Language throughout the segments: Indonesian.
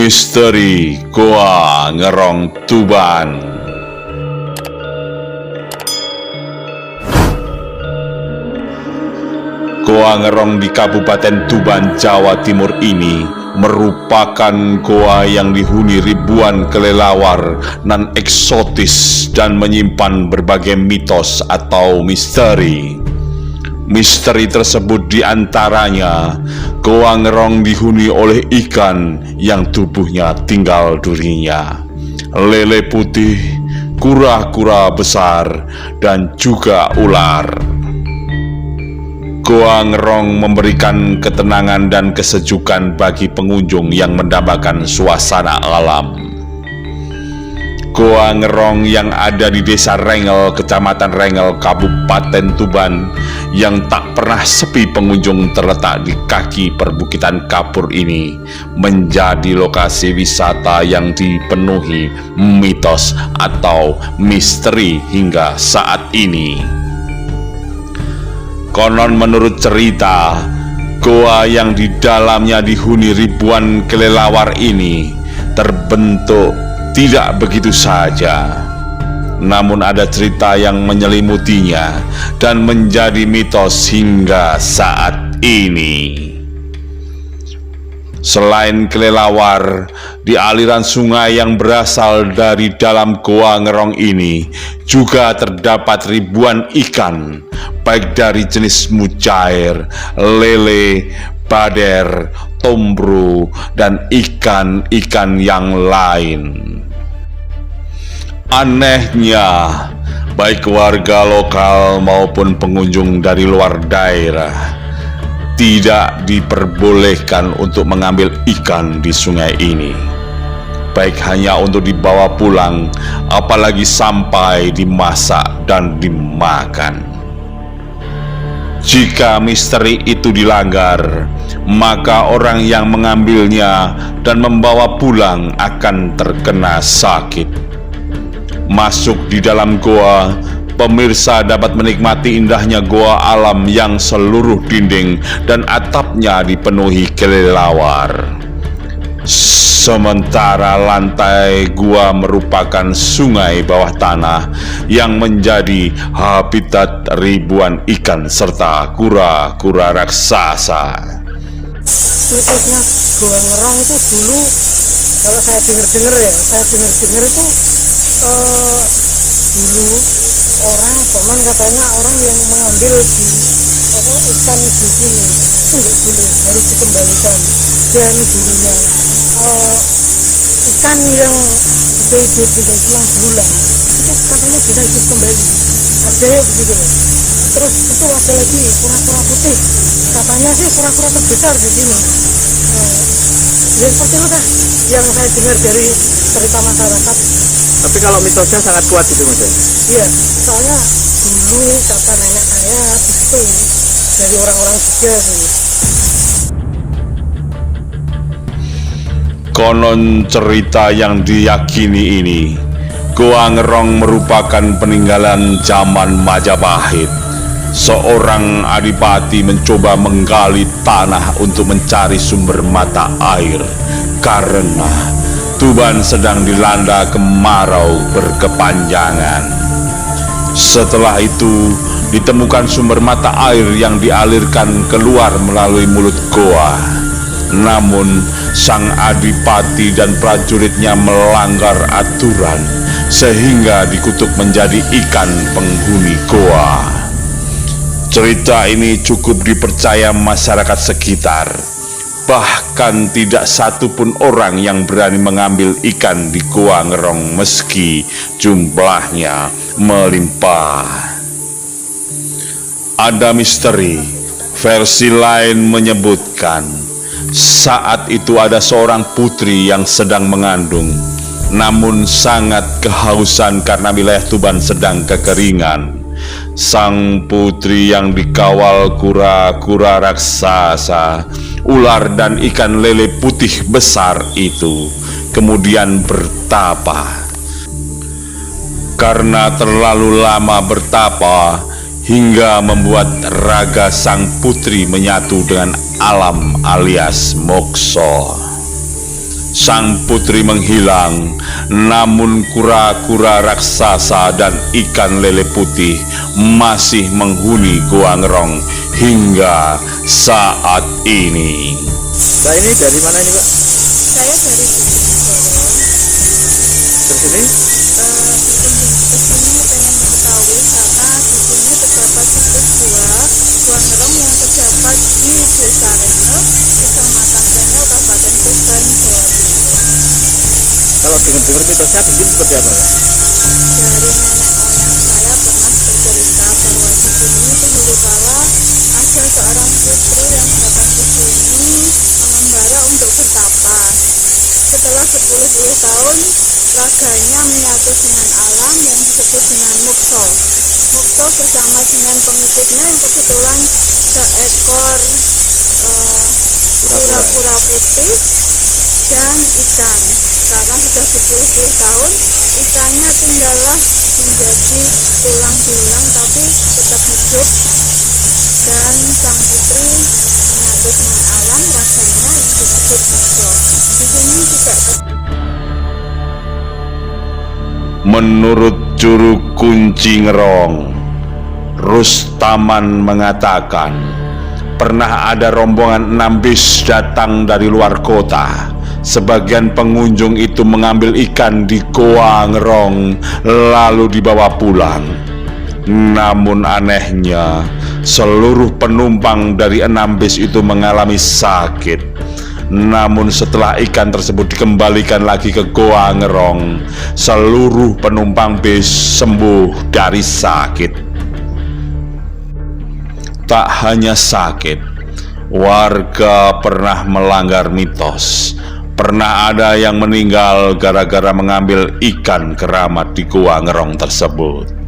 Misteri Goa Ngerong Tuban. Goa Ngerong di Kabupaten Tuban, Jawa Timur ini merupakan goa yang dihuni ribuan kelelawar nan eksotis dan menyimpan berbagai mitos atau misteri. Misteri tersebut diantaranya Goa Ngerong dihuni oleh ikan yang tubuhnya tinggal durinya, lele putih, kura-kura besar, dan juga ular. Goa Ngerong memberikan ketenangan dan kesejukan bagi pengunjung yang mendambakan suasana alam. Goa Ngerong yang ada di Desa Rengel, Kecamatan Rengel, Kabupaten Tuban, yang tak pernah sepi pengunjung terletak di kaki perbukitan kapur ini, menjadi lokasi wisata yang dipenuhi mitos atau misteri hingga saat ini. Konon menurut cerita, goa yang di dalamnya dihuni ribuan kelelawar ini terbentuk tidak begitu saja, namun ada cerita yang menyelimutinya dan menjadi mitos hingga saat ini. Selain kelelawar, di aliran sungai yang berasal dari dalam Goa Ngerong ini juga terdapat ribuan ikan, baik dari jenis mujair, lele, bader, tombro, dan ikan-ikan yang lain. Anehnya, baik warga lokal maupun pengunjung dari luar daerah tidak diperbolehkan untuk mengambil ikan di sungai ini, baik hanya untuk dibawa pulang, apalagi sampai dimasak dan dimakan. Jika misteri itu dilanggar, maka orang yang mengambilnya dan membawa pulang akan terkena sakit. Masuk di dalam goa, pemirsa dapat menikmati indahnya goa alam yang seluruh dinding dan atapnya dipenuhi kelelawar. Sementara lantai gua merupakan sungai bawah tanah yang menjadi habitat ribuan ikan serta kura-kura raksasa. Mitosnya Goa Ngerong itu dulu, kalau saya dengar-dengar itu dulu orang konon katanya orang yang mengambil di ikan di sini itu nggak boleh, harus dikembalikan. Dan dulunya ikan yang sudah hidup 9 bulan itu katanya bisa hidup kembali, ada ya begitu. Terus itu ada lagi kura-kura putih, katanya sih kura-kura terbesar di sini. Ya seperti itu kan yang saya dengar dari cerita masyarakat. Tapi kalau mitosnya sangat kuat itu Mas? Iya, soalnya dulu kata nenek saya begitu dari orang-orang juga sih. Konon cerita yang diyakini ini, Goa Ngerong merupakan peninggalan zaman Majapahit. Seorang adipati mencoba menggali tanah untuk mencari sumber mata air karena Tuban sedang dilanda kemarau berkepanjangan. Setelah itu ditemukan sumber mata air yang dialirkan keluar melalui mulut goa. Namun sang adipati dan prajuritnya melanggar aturan sehingga dikutuk menjadi ikan penghuni goa. Cerita ini cukup dipercaya masyarakat sekitar. Bahkan tidak satupun orang yang berani mengambil ikan di Goa Ngerong meski jumlahnya melimpah. Ada misteri. Versi lain menyebutkan saat itu ada seorang putri yang sedang mengandung, namun sangat kehausan karena wilayah Tuban sedang kekeringan. Sang putri yang dikawal kura-kura raksasa, ular dan ikan lele putih besar itu kemudian bertapa. Karena terlalu lama bertapa hingga membuat raga sang putri menyatu dengan alam alias mokso. Sang putri menghilang, namun kura-kura raksasa dan ikan lele putih masih menghuni Goa Ngerong hingga saat ini. Mbak ini dari mana ini Pak? Saya dari Bojonegoro. Terus ini? Kesini pengen mengetahui karena di sini terdapat situs Gua Ngerong yang terdapat di Desa Reno, Kecamatan Reno, Kabupaten Tuban, Jawa Timur. Kalau dengar-dengar mitosnya di sini seperti apa Pak? Dari nenek moyang saya pernah bercerita bahwa di sini dahulu kala ada seorang putri yang datang ke sini mengembara untuk bertapa. Setelah 10 tahun, raganya menyatu dengan alam yang disebut dengan mukso. Mukso bersama dengan pengikutnya yang kebetulan seekor kura-kura putih dan ikan. Sekarang sudah 10 tahun, ikannya tinggallah menjadi tulang belulang tapi tetap hidup, dan sang putri menyatu dengan alam, raganya yang disebut mukso. Di sini juga Menurut juru kunci Ngerong, Rustaman mengatakan pernah ada rombongan 6 bis datang dari luar kota. Sebagian pengunjung itu mengambil ikan di Goa Ngerong lalu dibawa pulang. Namun anehnya, seluruh penumpang dari 6 bis itu mengalami sakit. Namun setelah ikan tersebut dikembalikan lagi ke Goa Ngerong, seluruh penumpang bis sembuh dari sakit. Tak hanya sakit, warga pernah melanggar mitos. Pernah ada yang meninggal gara-gara mengambil ikan keramat di Goa Ngerong tersebut.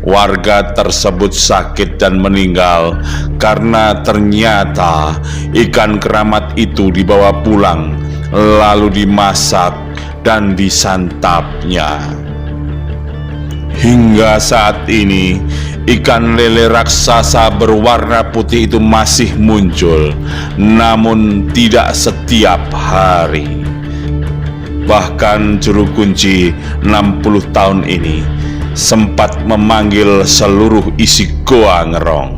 Warga tersebut sakit dan meninggal karena ternyata ikan keramat itu dibawa pulang lalu dimasak dan disantapnya. Hingga saat ini, ikan lele raksasa berwarna putih itu masih muncul, namun tidak setiap hari. Bahkan juru kunci 60 tahun ini sempat memanggil seluruh isi Goa Ngerong,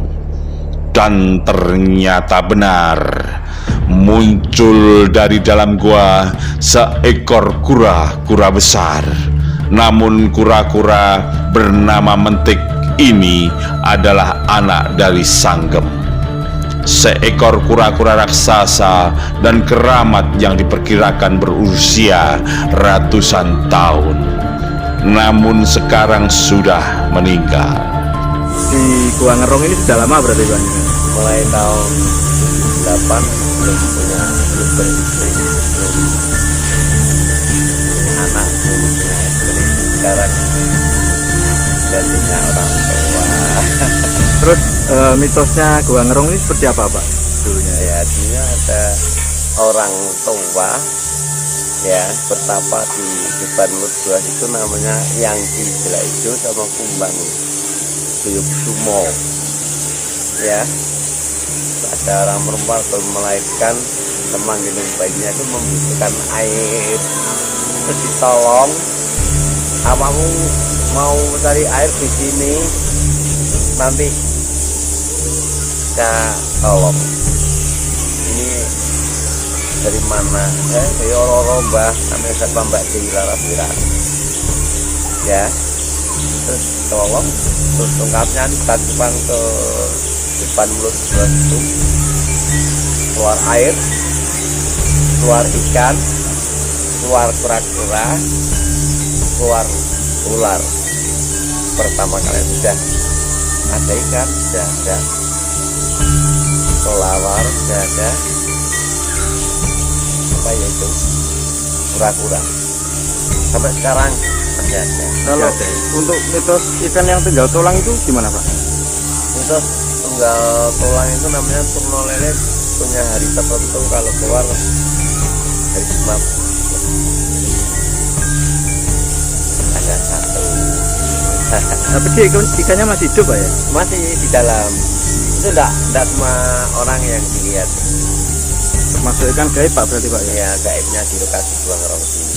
dan ternyata benar, muncul dari dalam gua seekor kura-kura besar. Namun kura-kura bernama Mentik ini adalah anak dari Sanggem, seekor kura-kura raksasa dan keramat yang diperkirakan berusia ratusan tahun, namun sekarang sudah meninggal. Di Goa Ngerong ini sudah lama berarti Pak? Mulai tahun 8 belum punya istri, belum punya anak, belum punya istri. Sekarang jadinya orang tua. Terus mitosnya Goa Ngerong ini seperti apa Pak dulunya? Ya dulunya ada orang tua ya bertapa di depan mulut gua, itu namanya Yangki Jelaijo sama Kumbang Buyuk Sumo ya. Ada orang perempuan baru melahirkan, teman gendong bayinya itu membutuhkan air, terus ditolong, kamu mau cari air di sini nanti saya tolong. Ini dari mana? Dari orang-orang mbah, namanya saya Mbak di Larabira ya. Terus tolong, terus tongkatnya ditancapkan ke depan mulut gua itu, keluar air, keluar ikan, keluar kura-kura, keluar ular. Pertama kali sudah ada ikan, sudah ada kelawar, sudah ada apa ya itu, kura-kura. Sampai sekarang masih ada. Kalau untuk mitos ikan yang tinggal tulang itu gimana Pak? Itu tunggal tulang itu namanya Turno Lele, punya hari tertentu kalau keluar hari Jumat. Ada satu. Tapi dia ikannya masih hidup Pak ya? Masih di dalam. Itu enggak semua orang yang dilihat. Termasuk ikan gaib Pak berarti Pak ya? Ya gaibnya di lokasi Gua Ngerong sini.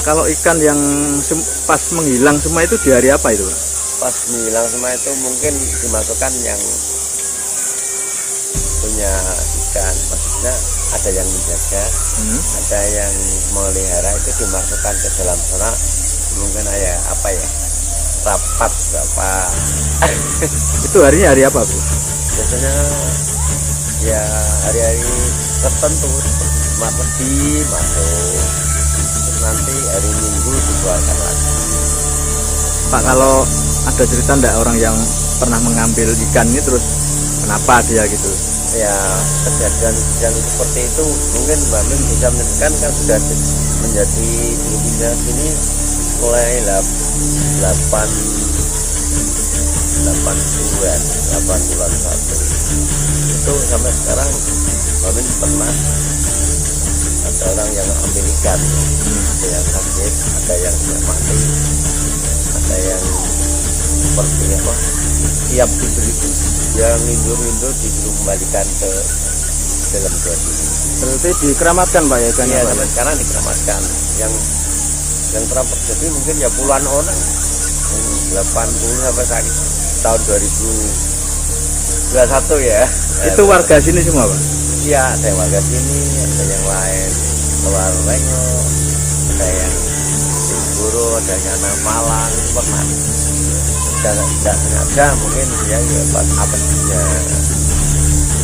Kalau ikan yang pas menghilang semua itu di hari apa itu Pak? Pas menghilang semua itu mungkin dimasukkan yang punya ikan, maksudnya ada yang menjaga, ada yang melihara, itu dimasukkan ke dalam sana, mungkin ya apa ya, rapat berapa. Itu harinya hari apa Bu? Biasanya ya hari-hari tertentu seperti Jumat Legi masuk, terus nanti hari Minggu dikeluarkan lagi. Pak, kalau ada cerita enggak orang yang pernah mengambil ikan ini terus kenapa dia gitu? Ya kejadian seperti itu mungkin Mbak Min bisa menentukan, kan sudah menjadi grupnya sini mulai 8 bulan 1 itu sampai sekarang. Mbak Min pernah ada orang yang ambil ikan, ada yang sakit, ada yang mati, ada yang seperti apa, tiap diberi dia ngindur disuruh kembalikan ke dalam gua ini. Berarti dikeramatkan Pak ya ikannya? Iya, Pak? sampai sekarang dikeramatkan. Yang pernah terjadi mungkin ya puluhan orang, 80 sampai tahun 2021 ya. Itu warga sini semua Pak? Iya, ada yang warga sini, ada yang lain luar Lengo, ada yang di Guru, ada yang anak Malang, pernah. Dan tidak sengaja mungkin dia ya pas apesnya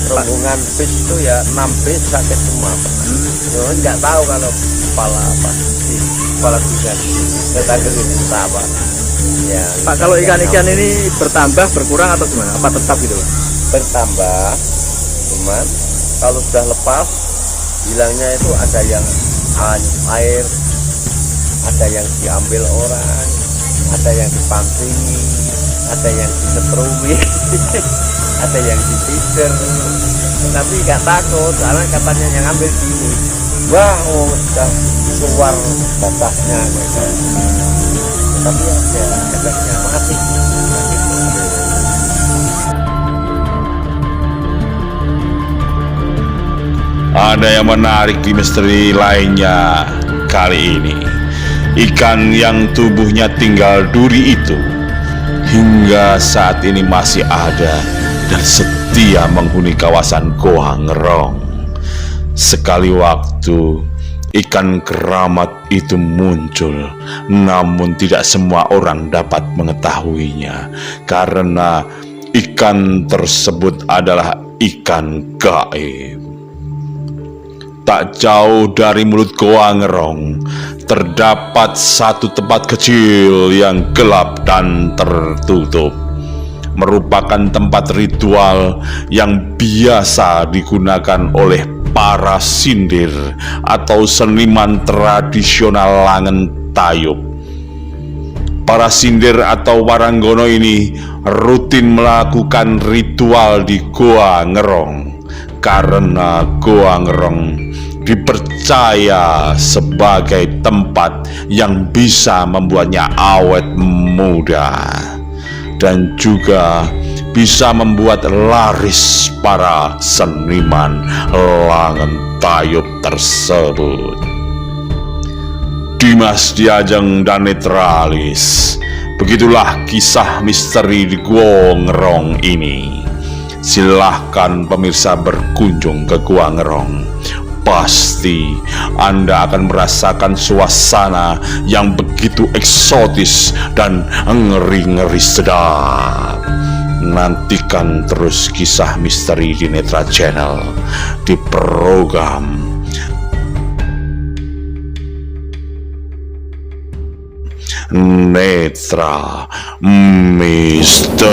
rombongan bis itu ya 6 bis sakit semua. Nggak tahu kalau kepala bisa ketangkep ini apa ya. Pak, kalau ikan-ikan ini bertambah berkurang atau gimana? Apa tetap gitu Pak? Bertambah, cuman kalau sudah lepas hilangnya itu ada yang air, ada yang diambil orang, ada yang dipancing, ada yang disetrumi, ada yang ditider, tapi nggak takut karena katanya yang ambil gini, wah sudah keluar batasnya gitu. Tapi ada efeknya mati. Ada yang menarik di misteri lainnya kali ini. Ikan yang tubuhnya tinggal duri itu hingga saat ini masih ada dan setia menghuni kawasan Goa Ngerong. Sekali waktu ikan keramat itu muncul, namun tidak semua orang dapat mengetahuinya karena ikan tersebut adalah ikan gaib. Tak jauh dari mulut Goa Ngerong terdapat satu tempat kecil yang gelap dan tertutup. Merupakan tempat ritual yang biasa digunakan oleh para sindir atau seniman tradisional Langen Tayub. Para sindir atau waranggono ini rutin melakukan ritual di Goa Ngerong karena Goa Ngerong dipercaya sebagai tempat yang bisa membuatnya awet muda dan juga bisa membuat laris para seniman Langen Tayub tersebut. Dimas Diajeng dan Netralis, begitulah kisah misteri di Goa Ngerong ini. Silahkan pemirsa berkunjung ke Goa Ngerong. Pasti Anda akan merasakan suasana yang begitu eksotis dan ngeri-ngeri sedap. Nantikan terus kisah misteri di Netra Channel di program Netra Misteri.